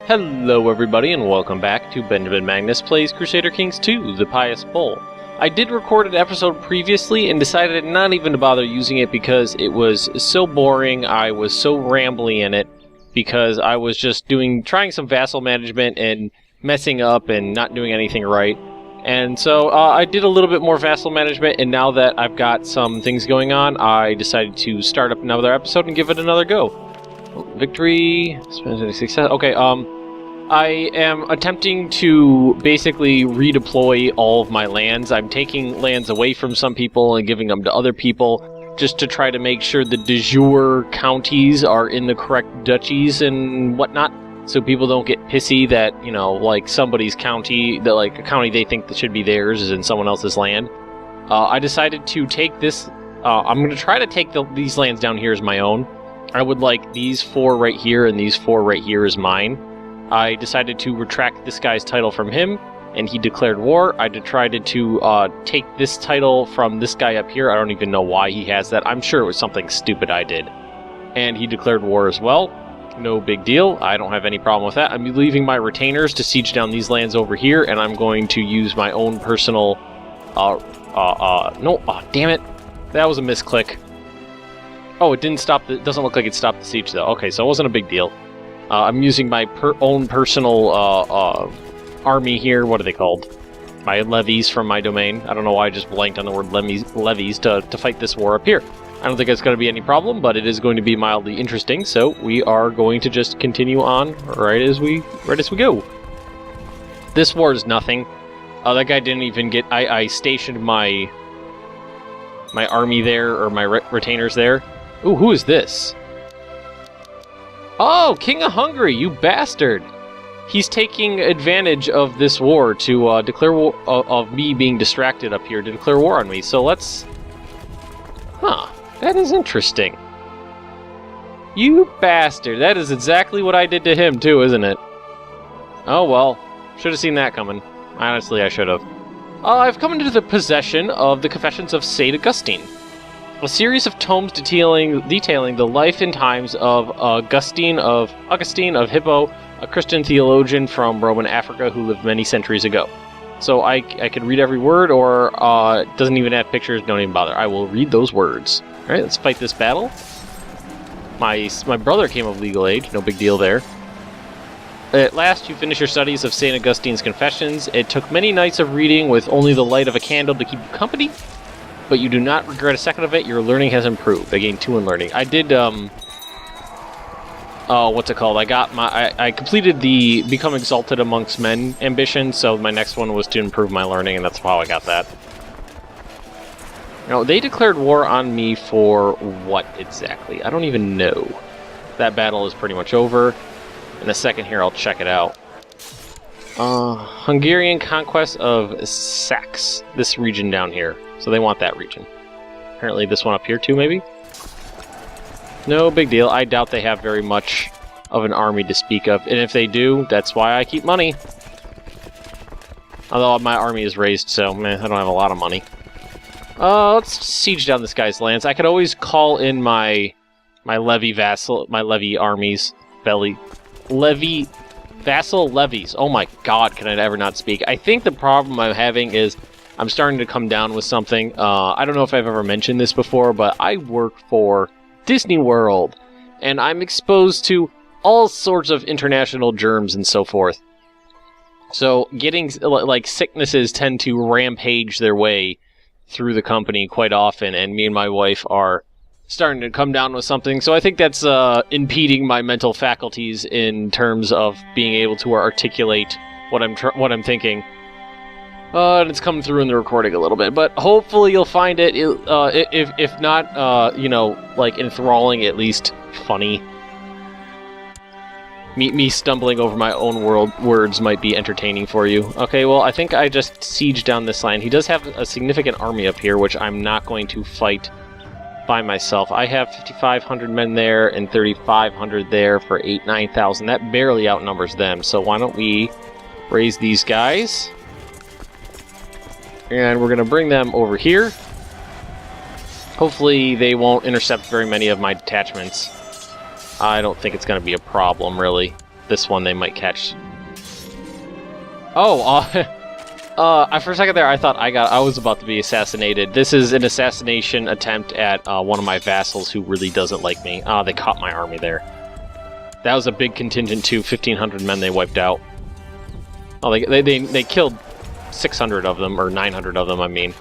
Hello everybody and welcome back to Benjamin Magnus Plays Crusader Kings 2, the Pious Bull. I did record an episode previously and decided not even to bother using it because it was so boring, I was so rambly in it, because I was just trying some vassal management and messing up and not doing anything right. And so I did a little bit more vassal management, and now that I've got some things going on, I decided to start up another episode and give it another go. Victory, success. Okay, I am attempting to basically redeploy all of my lands. I'm taking lands away from some people and giving them to other people, just to try to make sure the de jure counties are in the correct duchies and whatnot, so people don't get pissy that, you know, like somebody's county, that like a county they think that should be theirs is in someone else's land. I decided to take this, I'm going to try to take these lands down here as my own. I would like these 4 right here and these 4 right here as mine. I decided to retract this guy's title from him, and he declared war. I decided to take this title from this guy up here. I don't even know why he has that. I'm sure it was something stupid I did. And he declared war as well. No big deal. I don't have any problem with that. I'm leaving my retainers to siege down these lands over here, and I'm going to use my own personal... damn it. That was a misclick. Oh, it didn't stop it doesn't look like it stopped the siege, though. Okay, so it wasn't a big deal. I'm using my own personal army here. What are they called? My levies from my domain. I don't know why I just blanked on the word levies to fight this war up here. I don't think it's going to be any problem, but it is going to be mildly interesting, so we are going to just continue on right as we go. This war is nothing. That guy didn't even get... I stationed my army there, or my retainers there. Ooh, who is this? Oh, King of Hungary, you bastard! He's taking advantage of this war to declare war, of me being distracted up here, to declare war on me. So let's... Huh, that is interesting. You bastard, that is exactly what I did to him too, isn't it? Oh well, should have seen that coming. Honestly, I should have. I've come into the possession of the Confessions of St. Augustine, a series of tomes detailing the life and times of Augustine of Hippo, a Christian theologian from Roman Africa who lived many centuries ago. So I could read every word, or it doesn't even have pictures, don't even bother. I will read those words. Alright, let's fight this battle. My brother came of legal age, no big deal there. At last you finish your studies of St. Augustine's Confessions. It took many nights of reading with only the light of a candle to keep you company, but you do not regret a second of it. Your learning has improved. I gained 2 in learning. I did, what's it called? I completed the Become Exalted Amongst Men ambition, so my next one was to improve my learning, and that's how I got that. Now, they declared war on me for what exactly? I don't even know. That battle is pretty much over. In a second here, I'll check it out. Hungarian conquest of Saxe, this region down here. So they want that region. Apparently this one up here too, maybe? No big deal. I doubt they have very much of an army to speak of. And if they do, that's why I keep money. Although my army is raised, so I don't have a lot of money. Let's siege down this guy's lands. I could always call in my levy armies. Vassal levies. Oh my god, can I ever not speak? I think the problem I'm having is I'm starting to come down with something. I don't know if I've ever mentioned this before, but I work for Disney World, and I'm exposed to all sorts of international germs and so forth. So getting, like, sicknesses tend to rampage their way through the company quite often, and me and my wife are starting to come down with something, so I think that's impeding my mental faculties in terms of being able to articulate what I'm thinking. And it's coming through in the recording a little bit, but hopefully you'll find it, if not, you know, like enthralling, at least funny. Me stumbling over my own words might be entertaining for you. Okay, well, I think I just sieged down this line. He does have a significant army up here, which I'm not going to fight by myself. I have 5,500 men there and 3,500 there for 9,000. That barely outnumbers them, so why don't we raise these guys? And we're going to bring them over here. Hopefully they won't intercept very many of my detachments. I don't think it's going to be a problem, really. this one they might catch. Oh, for a second there, I thought I was about to be assassinated. This is an assassination attempt at one of my vassals who really doesn't like me. They caught my army there. That was a big contingent too. 1,500 men they wiped out. Oh, they killed 600 of them, or 900 of them, I mean.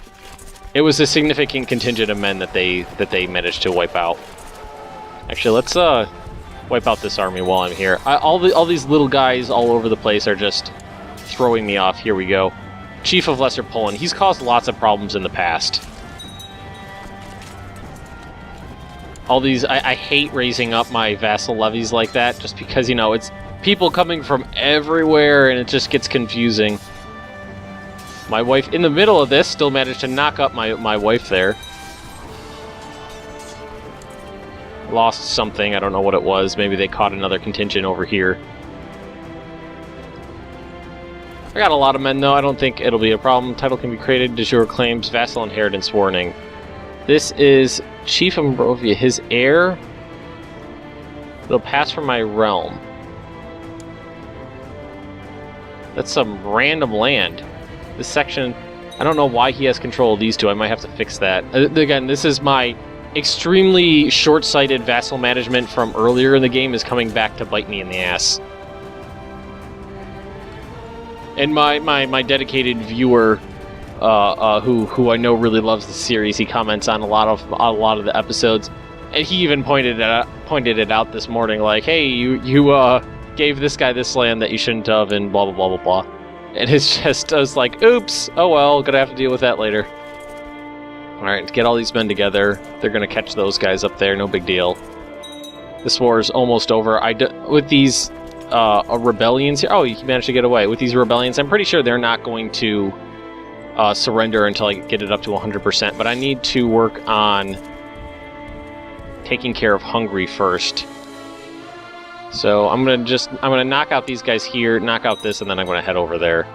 It was a significant contingent of men that they managed to wipe out. Actually, let's wipe out this army while I'm here. All these little guys all over the place are just throwing me off. Here we go. Chief of Lesser Poland. He's caused lots of problems in the past. All these... I hate raising up my vassal levies like that, just because, you know, it's people coming from everywhere, and it just gets confusing. My wife, in the middle of this, still managed to knock up my wife there. Lost something, I don't know what it was. Maybe they caught another contingent over here. I got a lot of men, though. I don't think it'll be a problem. Title can be created. De jure claims. Vassal inheritance warning. This is Chief of Moravia. His heir will pass from my realm. That's some random land. This section, I don't know why he has control of these two. I might have to fix that. Again, this is my extremely short-sighted vassal management from earlier in the game is coming back to bite me in the ass. And my dedicated viewer, who I know really loves the series, he comments on a lot of the episodes, and he even pointed it out this morning, like, hey, you gave this guy this land that you shouldn't have, and blah blah blah blah blah. And it's just, I was like, oops, oh well, gonna have to deal with that later. Alright, get all these men together. They're gonna catch those guys up there, no big deal. This war is almost over. With these rebellions here... Oh, you managed to get away. With these rebellions, I'm pretty sure they're not going to surrender until I get it up to 100%, but I need to work on taking care of Hungary first. So I'm gonna knock out these guys here, knock out this, and then I'm gonna head over there.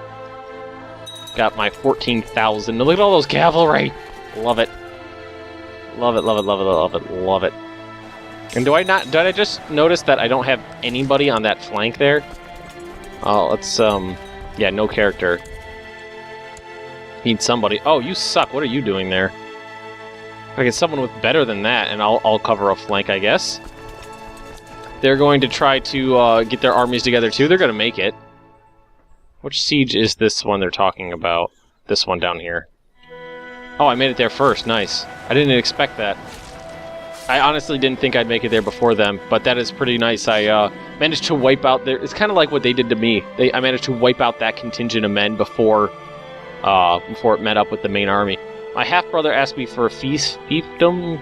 Got my 14,000. Look at all those cavalry! Love it. Love it, love it, love it, love it, love it. And did I just notice that I don't have anybody on that flank there? Oh, let's, yeah, no character. Need somebody. Oh, you suck. What are you doing there? If I get someone with better than that, and I'll cover a flank, I guess. They're going to try to get their armies together, too. They're going to make it. Which siege is this one they're talking about? This one down here. Oh, I made it there first. Nice. I didn't expect that. I honestly didn't think I'd make it there before them, but that is pretty nice. I managed to wipe out their... It's kind of like what they did to me. I managed to wipe out that contingent of men before it met up with the main army. My half-brother asked me for a fiefdom.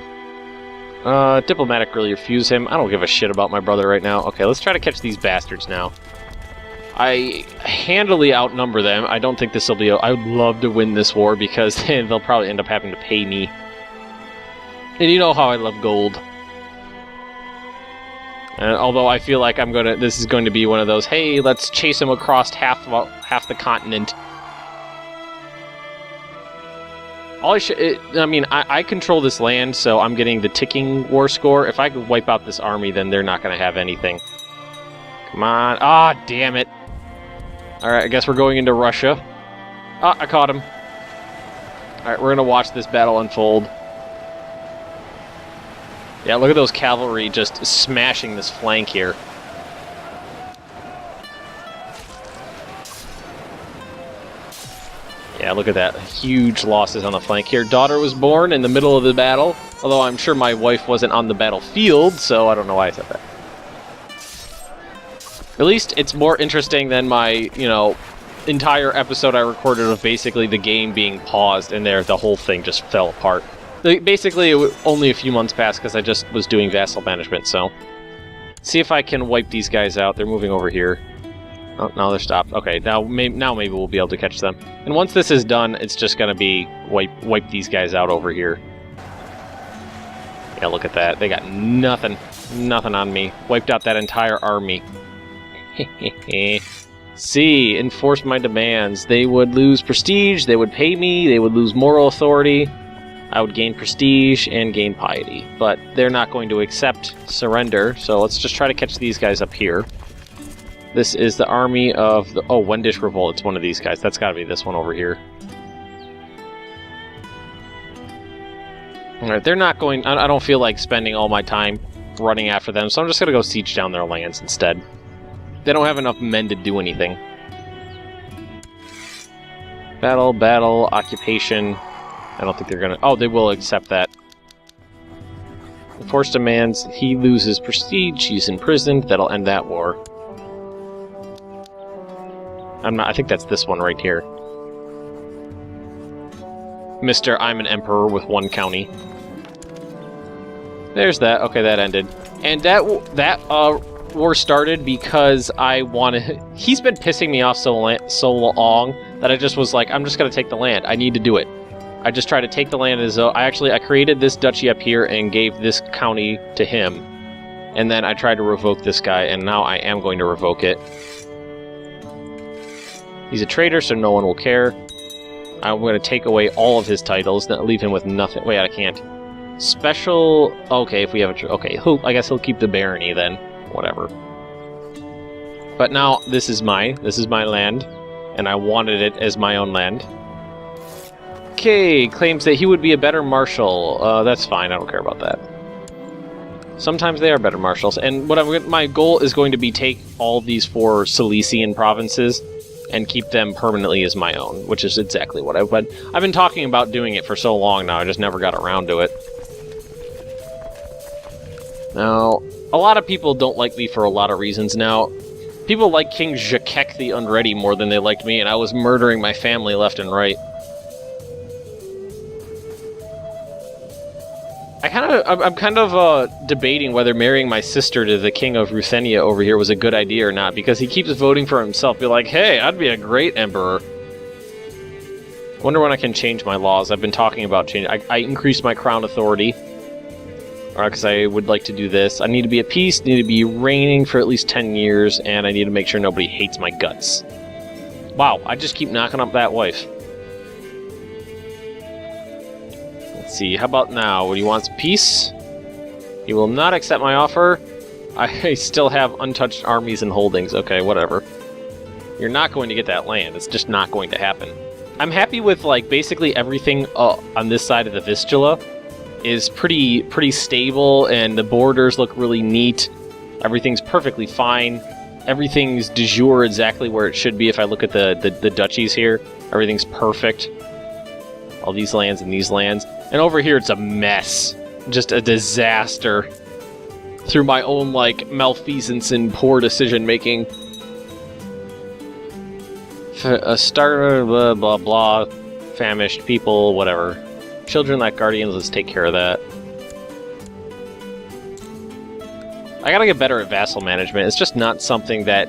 Diplomatic really refused him. I don't give a shit about my brother right now. Okay, let's try to catch these bastards now. I handily outnumber them. I don't think this will be... I would love to win this war because they'll probably end up having to pay me. And you know how I love gold. Although I feel like this is going to be one of those, hey, let's chase him across half the continent. I control this land, so I'm getting the ticking war score. If I could wipe out this army, then they're not going to have anything. Come on. Ah, damn it. Alright, I guess we're going into Russia. Ah, I caught him. Alright, we're going to watch this battle unfold. Yeah, look at those cavalry just smashing this flank here. Yeah, look at that. Huge losses on the flank here. Daughter was born in the middle of the battle, although I'm sure my wife wasn't on the battlefield, so I don't know why I said that. At least it's more interesting than my, entire episode I recorded of basically the game being paused and the whole thing just fell apart. Basically, only a few months passed because I just was doing vassal management, so... See if I can wipe these guys out. They're moving over here. Oh, no, they're stopped. Okay, now maybe we'll be able to catch them. And once this is done, it's just going to be wipe these guys out over here. Yeah, look at that. They got nothing. Nothing on me. Wiped out that entire army. See, enforce my demands. They would lose prestige, they would pay me, they would lose moral authority. I would gain prestige and gain piety, but they're not going to accept surrender, so let's just try to catch these guys up here. This is the army of the... Oh, Wendish Revolt. It's one of these guys. That's got to be this one over here. Alright, they're not going... I don't feel like spending all my time running after them, so I'm just going to go siege down their lands instead. They don't have enough men to do anything. Battle, battle, occupation. I don't think they're going to... Oh, they will accept that. Force demands he loses prestige, he's imprisoned. That'll end that war. I think that's this one right here. Mr. I'm an emperor with 1 county. There's that. Okay, that ended. And that war started because I wanted... He's been pissing me off so long that I just was like, I'm just going to take the land. I need to do it. I just tried to take the land as though... I created this duchy up here and gave this county to him. And then I tried to revoke this guy, and now I am going to revoke it. He's a traitor, so no one will care. I'm going to take away all of his titles, not leave him with nothing. Wait, I can't. Special... Okay, if we have a... Okay, I guess he'll keep the barony then. Whatever. But now, this is mine. This is my land. And I wanted it as my own land. Okay, claims that he would be a better marshal. That's fine, I don't care about that. Sometimes they are better marshals. And my goal is going to be take all these 4 Cilician provinces and keep them permanently as my own, which is exactly what I've been talking about doing it for so long now, I just never got around to it. Now, a lot of people don't like me for a lot of reasons now. People like King Jakek the Unready more than they liked me, and I was murdering my family left and right. I'm kind of debating whether marrying my sister to the king of Ruthenia over here was a good idea or not, because he keeps voting for himself. Be like, hey, I'd be a great emperor. Wonder when I can change my laws. I've been talking about changing. I increased my crown authority. Because I would like to do this. I need to be at peace, need to be reigning for at least 10 years, and I need to make sure nobody hates my guts. Wow, I just keep knocking up that wife. Let's see, how about now? He wants peace. He will not accept my offer. I still have untouched armies and holdings. Okay, whatever. You're not going to get that land. It's just not going to happen. I'm happy with, like, basically everything on this side of the Vistula is pretty stable, and the borders look really neat. Everything's perfectly fine. Everything's de jure exactly where it should be. If I look at the duchies here, everything's perfect. All these lands and these lands. And over here, it's a mess. Just a disaster. Through my own, like, malfeasance and poor decision-making. A starter, blah, blah, blah. Famished people, whatever. Children like guardians, let's take care of that. I gotta get better at vassal management. It's just not something that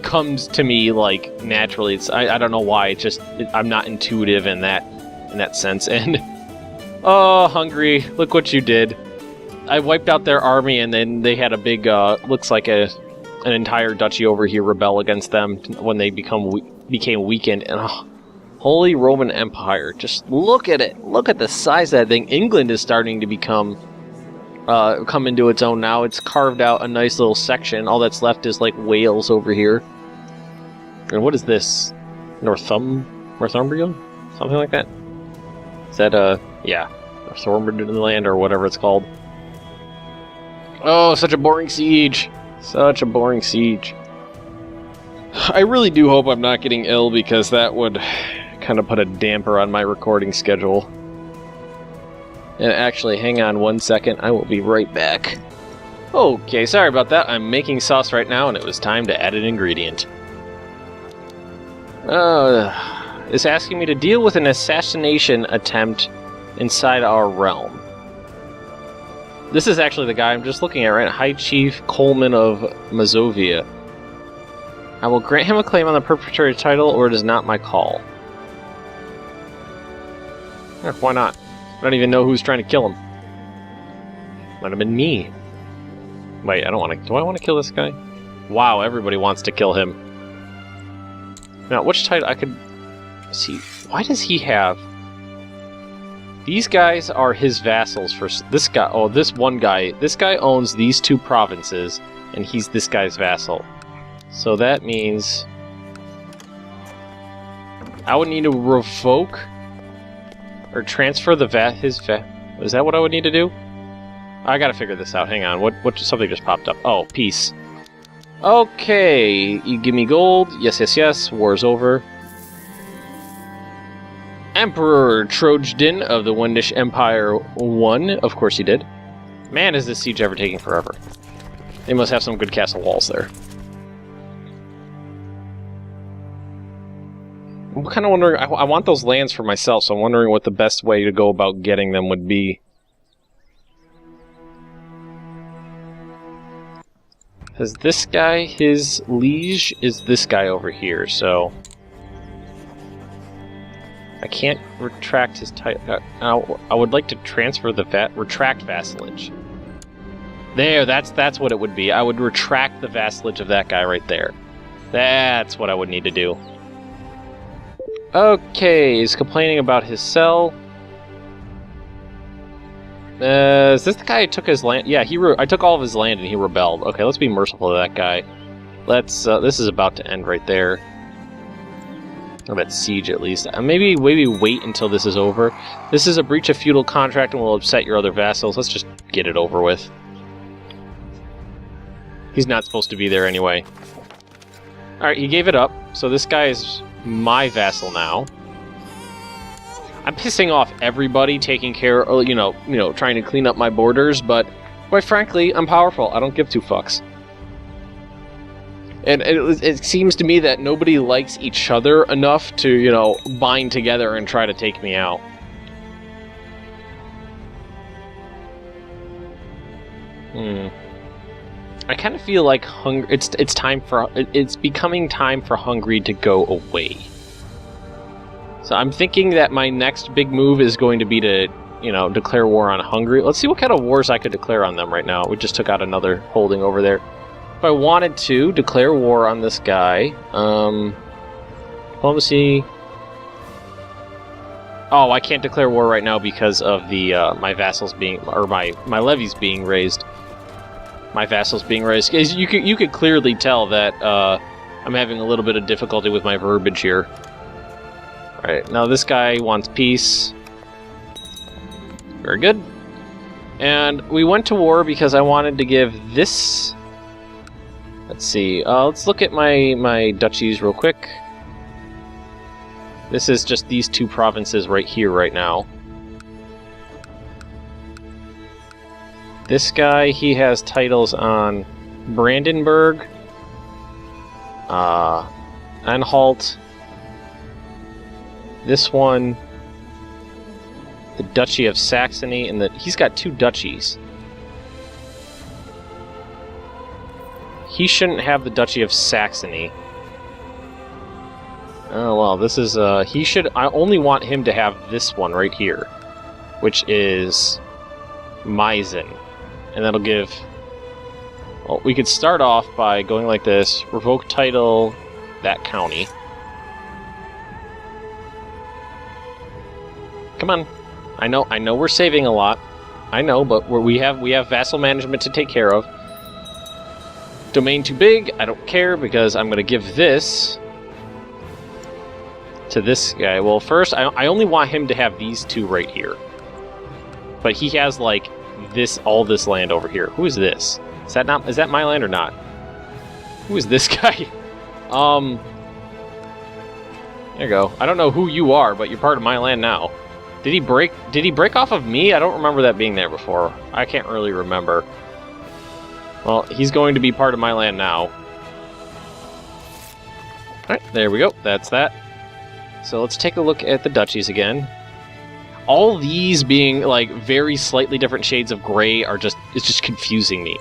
comes to me, like, naturally. I don't know why. I'm not intuitive in that sense. And oh, Hungary, look what you did. I wiped out their army, and then they had a big, looks like an entire duchy over here rebel against them when they became weakened. And Holy Roman Empire, just look at it. Look at the size of that thing. England is starting to come into its own now. It's carved out a nice little section. All that's left is, like, Wales over here. And what is this? Northumbria? Something like that? Is that, yeah, Northumberland or whatever it's called. Oh, such a boring siege. Such a boring siege. I really do hope I'm not getting ill, because that would kind of put a damper on my recording schedule. And actually, hang on 1 second, I will be right back. Okay, sorry about that. I'm making sauce right now, and it was time to add an ingredient. It's asking me to deal with an assassination attempt inside our realm. This is actually the guy I'm just looking at right now, High Chief Coleman of Mazovia. I will grant him a claim on the perpetrator title, or it is not my call. Why not? I don't even know who's trying to kill him. Might have been me. Wait, I don't want to... Do I want to kill this guy? Wow, everybody wants to kill him. Now, which title I could... see, why does he have... These guys are his vassals for... This guy... Oh, this one guy... This guy owns these 2 provinces, and he's this guy's vassal. So that means I would need to revoke or transfer his is that what I would need to do? I gotta figure this out. Hang on. What something just popped up. Oh, peace. Okay, you give me gold. Yes, yes, yes. War's over. Emperor Trojan of the Wendish Empire won. Of course he did. Man, is this siege ever taking forever. They must have some good castle walls there. I'm kind of wondering, I want those lands for myself, so I'm wondering what the best way to go about getting them would be. Because this guy, his liege is this guy over here, so I can't retract his title. I would like to transfer the retract vassalage. There, that's what it would be. I would retract the vassalage of that guy right there. That's what I would need to do. Okay, he's complaining about his cell. Is this the guy who took his land? Yeah, I took all of his land and he rebelled. Okay, let's be merciful to that guy. This is about to end right there. Or that siege, at least. Maybe wait until this is over. This is a breach of feudal contract and will upset your other vassals. Let's just get it over with. He's not supposed to be there anyway. Alright, he gave it up. So this guy is my vassal now. I'm pissing off everybody taking care, trying to clean up my borders, but quite frankly, I'm powerful. I don't give two fucks. And it seems to me that nobody likes each other enough to, bind together and try to take me out. I kind of feel like it's becoming time for Hungary to go away. So I'm thinking that my next big move is going to be to, declare war on Hungary. Let's see what kind of wars I could declare on them right now. We just took out another holding over there. If I wanted to declare war on this guy, diplomacy. Oh, I can't declare war right now because of the my vassals being, or my levies being raised. My vassals being raised. You could clearly tell that I'm having a little bit of difficulty with my verbiage here. Alright, now this guy wants peace. Very good. And we went to war because I wanted to give this... Let's see, let's look at my duchies real quick. This is just these two provinces right here, right now. This guy, he has titles on Brandenburg, Anhalt. This one, the Duchy of Saxony, and he's got two duchies. He shouldn't have the Duchy of Saxony. Oh well, this is I only want him to have this one right here, which is Meissen, and that'll give. Well, we could start off by going like this: revoke title, that county. Come on, I know we're saving a lot. I know, but we have vassal management to take care of. Domain too big, I don't care, because I'm going to give this to this guy. Well, first, I only want him to have these two right here. But he has, like, all this land over here. Who is this? Is that my land or not? Who is this guy? There you go. I don't know who you are, but you're part of my land now. Did he break off of me? I don't remember that being there before. I can't really remember. Well, he's going to be part of my land now. Alright, there we go. That's that. So let's take a look at the duchies again. All these being, like, very slightly different shades of gray it's just confusing me.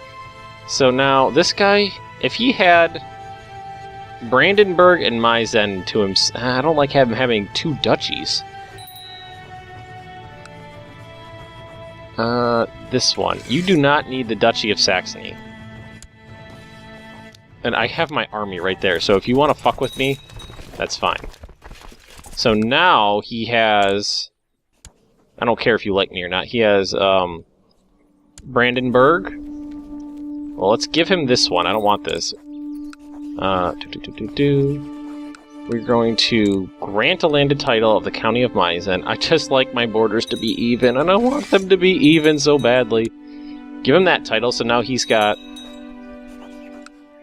So now, this guy, if he had Brandenburg and Meissen to him, I don't like him having two duchies. This one. You do not need the Duchy of Saxony. And I have my army right there, so if you want to fuck with me, that's fine. So now he has... I don't care if you like me or not. He has, Brandenburg. Well, let's give him this one. I don't want this. We're going to grant a landed title of the County of Maizen. I just like my borders to be even, and I want them to be even so badly. Give him that title, so now he's got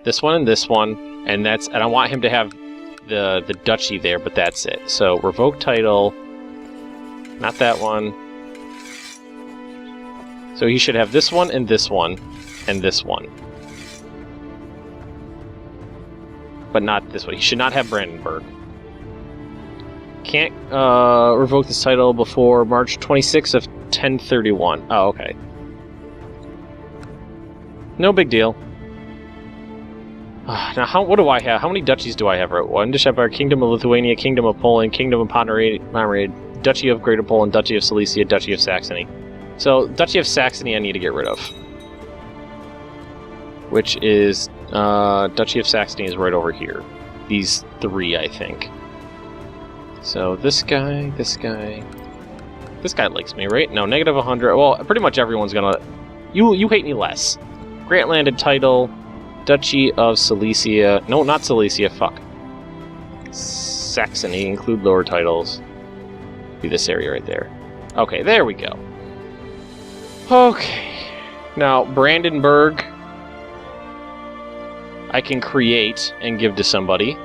this one, and I want him to have the duchy there, but that's it. So revoke title, not that one. So he should have this one, and this one, and this one. But not this one. He should not have Brandenburg. Can't revoke this title before March 26th of 1031. Oh, okay. No big deal. Now, what do I have? How many duchies do I have? One Empire, Kingdom of Lithuania, Kingdom of Poland, Kingdom of Pomerania, Duchy of Greater Poland, Duchy of Silesia, Duchy of Saxony. So, Duchy of Saxony I need to get rid of. Which is, Duchy of Saxony is right over here. These three, I think. So, this guy... This guy likes me, right? No, negative 100. Well, pretty much everyone's gonna... You hate me less. Grant landed title, Duchy of Silesia... No, not Silesia, fuck. Saxony, include lower titles. Be this area right there. Okay, there we go. Okay. Now, Brandenburg... I can create and give to somebody.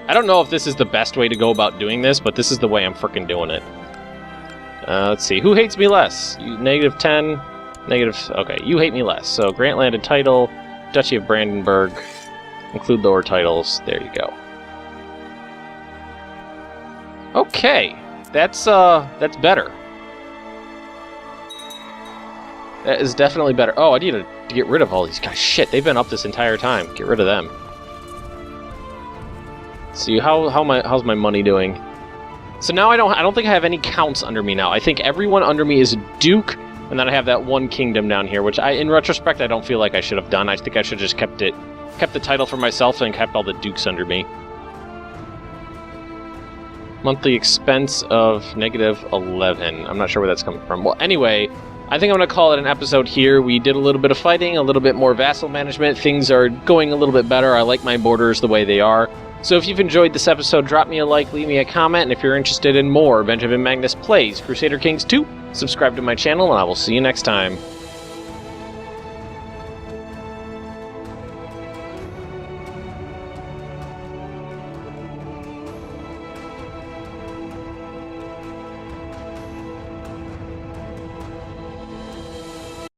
I don't know if this is the best way to go about doing this, but this is the way I'm frickin' doing it. Let's see. Who hates me less? You, negative 10. Negative... Okay, you hate me less. So, grant landed title, Duchy of Brandenburg, include lower titles. There you go. Okay. That's better. That is definitely better. Oh, I need to get rid of all these guys. Shit, they've been up this entire time. Get rid of them. Let's see, how's my money doing? So now I don't think I have any counts under me now. I think everyone under me is a duke, and then I have that one kingdom down here, which in retrospect I don't feel like I should have done. I think I should have just kept the title for myself and kept all the dukes under me. Monthly expense of negative 11. I'm not sure where that's coming from. Well, anyway, I think I'm going to call it an episode here. We did a little bit of fighting, a little bit more vassal management. Things are going a little bit better. I like my borders the way they are. So if you've enjoyed this episode, drop me a like, leave me a comment, and if you're interested in more Benjamin Magnus Plays Crusader Kings 2, subscribe to my channel, and I will see you next time.